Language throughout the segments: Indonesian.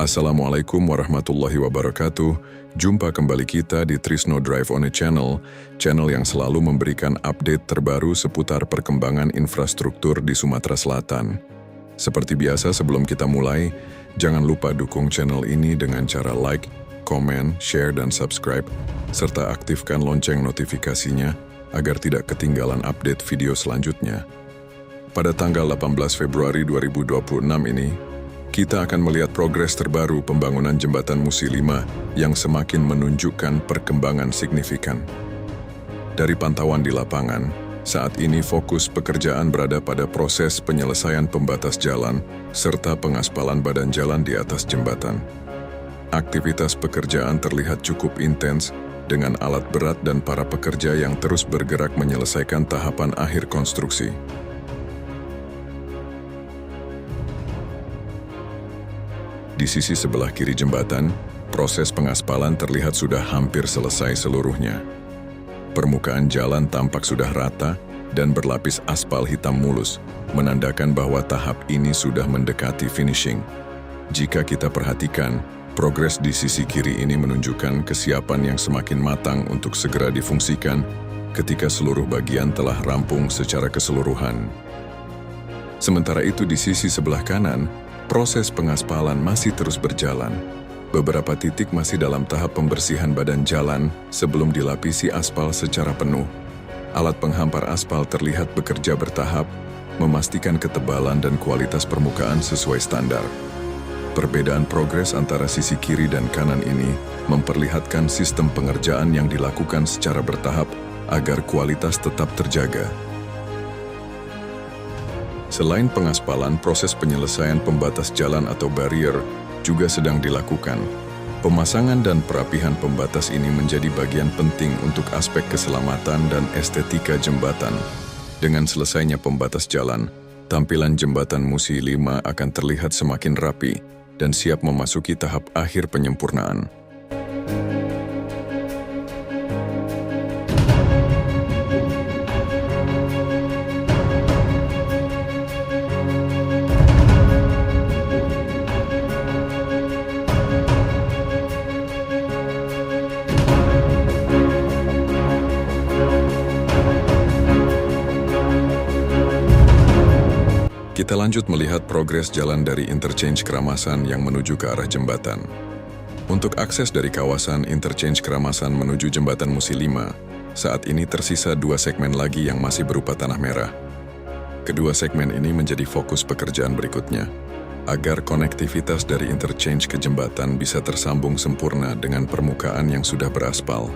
Assalamualaikum warahmatullahi wabarakatuh. Jumpa kembali kita di Trisno Drive on a Channel yang selalu memberikan update terbaru seputar perkembangan infrastruktur di Sumatera Selatan. Seperti biasa sebelum kita mulai, jangan lupa dukung channel ini dengan cara like, komen, share, dan subscribe, serta aktifkan lonceng notifikasinya agar tidak ketinggalan update video selanjutnya. Pada tanggal 18 Februari 2026 ini, kita akan melihat progres terbaru pembangunan Jembatan Musi 5 yang semakin menunjukkan perkembangan signifikan. Dari pantauan di lapangan, saat ini fokus pekerjaan berada pada proses penyelesaian pembatas jalan serta pengaspalan badan jalan di atas jembatan. Aktivitas pekerjaan terlihat cukup intens dengan alat berat dan para pekerja yang terus bergerak menyelesaikan tahapan akhir konstruksi. Di sisi sebelah kiri jembatan, proses pengaspalan terlihat sudah hampir selesai seluruhnya. Permukaan jalan tampak sudah rata dan berlapis aspal hitam mulus, menandakan bahwa tahap ini sudah mendekati finishing. Jika kita perhatikan, progres di sisi kiri ini menunjukkan kesiapan yang semakin matang untuk segera difungsikan ketika seluruh bagian telah rampung secara keseluruhan. Sementara itu di sisi sebelah kanan, proses pengaspalan masih terus berjalan. Beberapa titik masih dalam tahap pembersihan badan jalan sebelum dilapisi aspal secara penuh. Alat penghampar aspal terlihat bekerja bertahap, memastikan ketebalan dan kualitas permukaan sesuai standar. Perbedaan progres antara sisi kiri dan kanan ini memperlihatkan sistem pengerjaan yang dilakukan secara bertahap agar kualitas tetap terjaga. Selain pengaspalan, proses penyelesaian pembatas jalan atau barrier juga sedang dilakukan. Pemasangan dan perapihan pembatas ini menjadi bagian penting untuk aspek keselamatan dan estetika jembatan. Dengan selesainya pembatas jalan, tampilan Jembatan Musi 5 akan terlihat semakin rapi dan siap memasuki tahap akhir penyempurnaan. Kita lanjut melihat progres jalan dari interchange Keramasan yang menuju ke arah jembatan. Untuk akses dari kawasan interchange Keramasan menuju Jembatan Musi 5, saat ini tersisa 2 segmen lagi yang masih berupa tanah merah. Kedua segmen ini menjadi fokus pekerjaan berikutnya, agar konektivitas dari interchange ke jembatan bisa tersambung sempurna dengan permukaan yang sudah beraspal.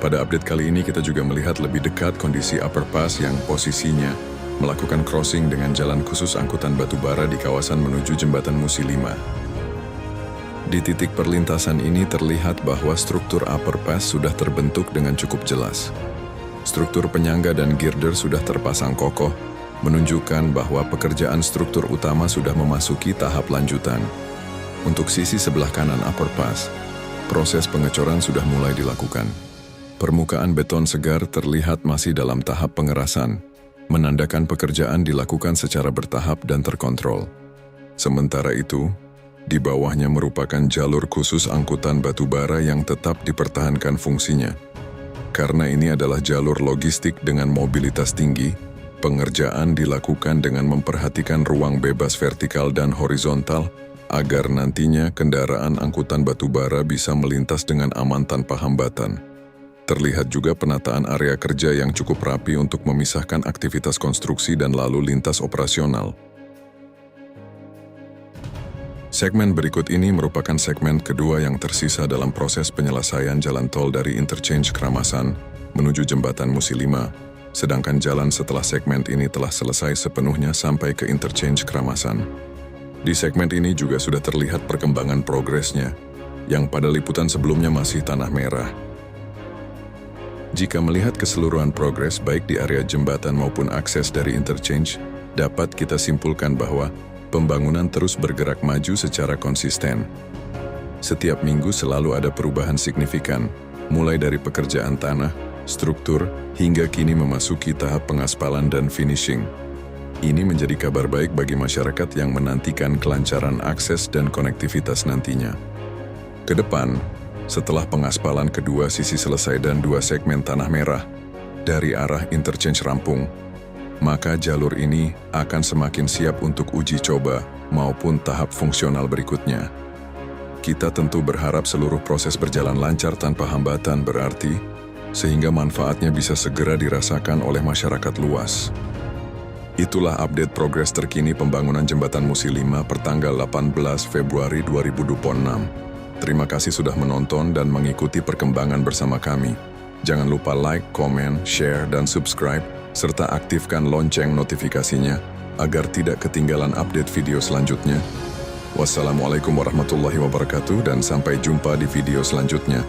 Pada update kali ini kita juga melihat lebih dekat kondisi upper pass yang posisinya melakukan crossing dengan jalan khusus angkutan batubara di kawasan menuju Jembatan Musi 5. Di titik perlintasan ini terlihat bahwa struktur upper pass sudah terbentuk dengan cukup jelas. Struktur penyangga dan girder sudah terpasang kokoh, menunjukkan bahwa pekerjaan struktur utama sudah memasuki tahap lanjutan. Untuk sisi sebelah kanan upper pass, proses pengecoran sudah mulai dilakukan. Permukaan beton segar terlihat masih dalam tahap pengerasan, menandakan pekerjaan dilakukan secara bertahap dan terkontrol. Sementara itu, di bawahnya merupakan jalur khusus angkutan batubara yang tetap dipertahankan fungsinya. Karena ini adalah jalur logistik dengan mobilitas tinggi, pengerjaan dilakukan dengan memperhatikan ruang bebas vertikal dan horizontal agar nantinya kendaraan angkutan batubara bisa melintas dengan aman tanpa hambatan. Terlihat juga penataan area kerja yang cukup rapi untuk memisahkan aktivitas konstruksi dan lalu lintas operasional. Segmen berikut ini merupakan segmen kedua yang tersisa dalam proses penyelesaian jalan tol dari interchange Keramasan menuju jembatan Musi 5, sedangkan jalan setelah segmen ini telah selesai sepenuhnya sampai ke interchange Keramasan. Di segmen ini juga sudah terlihat perkembangan progresnya, yang pada liputan sebelumnya masih tanah merah. Jika melihat keseluruhan progres baik di area jembatan maupun akses dari interchange, dapat kita simpulkan bahwa pembangunan terus bergerak maju secara konsisten. Setiap minggu selalu ada perubahan signifikan, mulai dari pekerjaan tanah, struktur, hingga kini memasuki tahap pengaspalan dan finishing. Ini menjadi kabar baik bagi masyarakat yang menantikan kelancaran akses dan konektivitas nantinya. Kedepan, setelah pengaspalan kedua sisi selesai dan 2 segmen tanah merah dari arah interchange rampung, maka jalur ini akan semakin siap untuk uji coba maupun tahap fungsional berikutnya. Kita tentu berharap seluruh proses berjalan lancar tanpa hambatan berarti, sehingga manfaatnya bisa segera dirasakan oleh masyarakat luas. Itulah update progres terkini pembangunan Jembatan Musi 5 pertanggal 18 Februari 2026. Terima kasih sudah menonton dan mengikuti perkembangan bersama kami. Jangan lupa like, komen, share, dan subscribe, serta aktifkan lonceng notifikasinya agar tidak ketinggalan update video selanjutnya. Wassalamualaikum warahmatullahi wabarakatuh dan sampai jumpa di video selanjutnya.